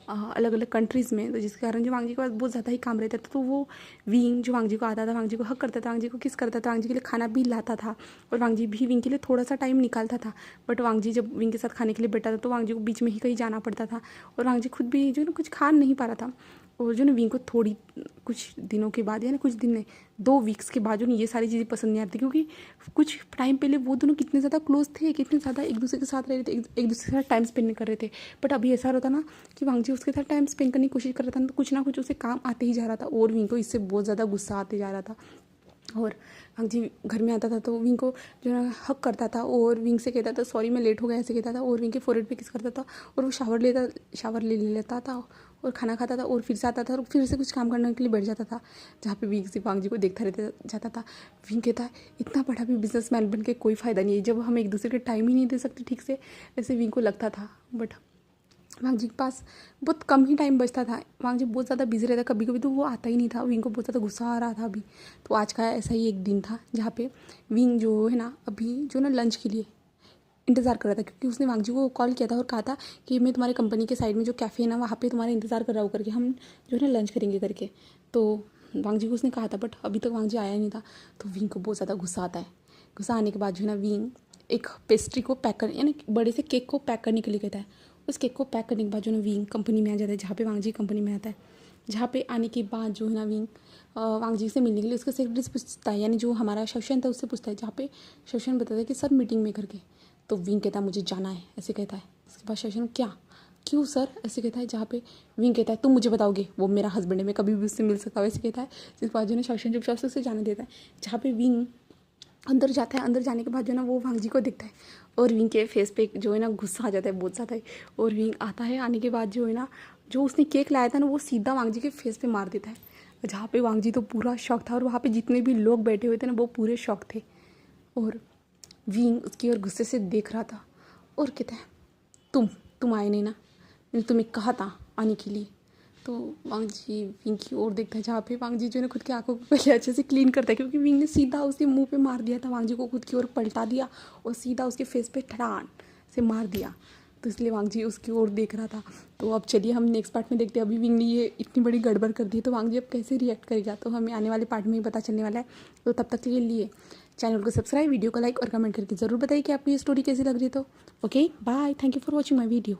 अलग अलग कंट्रीज़ में, तो जिसके कारण जो वांग जी के पास बहुत ज़्यादा ही काम रहता था। तो वो विंग जो वांग जी को आता था, वांग जी को हक करता था, वांग जी को किस करता था, वांग जी के लिए खाना भी लाता था, और वांग जी भी विंग के लिए थोड़ा सा टाइम निकालता था। बट वांग जी जब विंग के साथ खाने के लिए बैठा था तो वांग जी को बीच में ही कहीं जाना पड़ता था, और वांग जी खुद भी जो ना कुछ खा नहीं पा रहा था। और जो ना विंग को थोड़ी कुछ दिनों के बाद, यानी कुछ दिन नहीं 2 वीक्स के बाद जो ना ये सारी चीज़ें पसंद नहीं आती, क्योंकि कुछ टाइम पहले वो दोनों कितने ज़्यादा क्लोज थे, कितने ज़्यादा एक दूसरे के साथ रह रहे थे, एक दूसरे के साथ टाइम स्पेंड कर रहे थे। बट अभी ऐसा होता ना कि वांग जी उसके साथ टाइम स्पेंड करने की कोशिश कर रहा था, तो कुछ ना कुछ उसे काम आते ही जा रहा था, और विंग को इससे बहुत ज़्यादा गुस्सा आते जा रहा था। और वांग जी घर में आता था तो विंग को जो है हक करता था और विंग से कहता था सॉरी मैं लेट हो गया, ऐसे कहता था, और विंग के फोरहेड पे किस करता था, और वो शावर ले लेता था और खाना खाता था, और फिर से आता था और फिर से कुछ काम करने के लिए बैठ जाता था। जहाँ पे विंग से वांग जी को देखता रहता जाता था। विंग कहता है इतना बड़ा भी बिजनेसमैन बन के कोई फ़ायदा नहीं है, जब हम एक दूसरे के टाइम ही नहीं दे सकते ठीक से, ऐसे विंग को लगता था। बट वांग जी के पास बहुत कम ही टाइम बचता था, वांग जी बहुत ज़्यादा बिजी रहता, कभी कभी तो वो आता ही नहीं था। विंग को बहुत ज़्यादा गुस्सा आ रहा था अभी। तो आज का ऐसा ही एक दिन था जहाँ पे विंग जो है ना अभी जो ना लंच के लिए इंतज़ार कर रहा था, क्योंकि उसने वांग जी को कॉल किया था और कहा था कि मैं तुम्हारे कंपनी के साइड में जो कैफ़े है ना वहाँ पे तुम्हारा इंतज़ार कर रहा हूँ करके, हम जो है ना लंच करेंगे करके। तो वांग जी को उसने कहा था, बट अभी तक वांग जी आया नहीं था। तो विंग को बहुत ज़्यादा गुस्सा आता है। गुस्सा आने के बाद जो है ना विंग एक पेस्ट्री को पैक कर, यानी बड़े से केक को पैक करने के लिए कहता है। उस केक को पैक करने के बाद जो है ना विंग कंपनी में आ जाता है, जहाँ पे वांग जी कंपनी में आता है। जहाँ पे आने के बाद जो है ना विंग वांग जी से मिलने के लिए उसके सेक्रेटरी से पूछता है, यानी जो हमारा शवशन था उससे पूछता है, जहाँ पे शवशन बताता है कि सर मीटिंग में करके। तो विंग कहता है मुझे जाना है, ऐसे कहता है। उसके बाद शवशन क्या, क्यों सर, ऐसे कहता है। जहाँ पे विंग कहता है तुम मुझे बताओगे, वो मेरा हस्बैंड है, मैं कभी भी उससे मिल सकता हूँ, ऐसे कहता है। जिस बाद जो है शवशन चुपचाप से उसे जाने देता है। जहाँ पे विंग अंदर जाता है, अंदर जाने के बाद जो है ना वो वांग जी को दिखता है और विंग के फेस पे जो है ना गुस्सा आ जाता है बहुत ज़्यादा है। और विंग आता है, आने के बाद जो है ना जो उसने केक लाया था ना वो सीधा वांग जी के फेस पे मार देता है। जहाँ पे वांग जी तो पूरा शॉक था और वहाँ पे जितने भी लोग बैठे हुए थे ना वो पूरे शॉक थे। और विंग उसकी ओर गुस्से से देख रहा था और कहता है तुम आए नहीं ना, मैंने तुम्हें कहा था आने के लिए। तो वांग जी विंग की ओर देखता है, जहाँ पे वांग जी जो है ना खुद की आंखों को पहले अच्छे से क्लीन करता है, क्योंकि विंग ने सीधा उसके मुंह पे मार दिया था। वांग जी को खुद की ओर पलटा दिया और सीधा उसके फेस पे ठड़ान से मार दिया। तो इसलिए वांग जी उसकी ओर देख रहा था। तो अब चलिए हम नेक्स्ट पार्ट में देखते हैं। अभी विंग ने ये इतनी बड़ी गड़बड़ कर दी तो वांग जी अब कैसे रिएक्ट करेगा, तो हमें आने वाले पार्ट में ही पता चलने वाला है। तो तब तक के लिए चैनल को सब्सक्राइब, वीडियो को लाइक और कमेंट करके ज़रूर बताइए कि आपको ये स्टोरी कैसी लग रही है। तो okay bye, thank you for watching my video.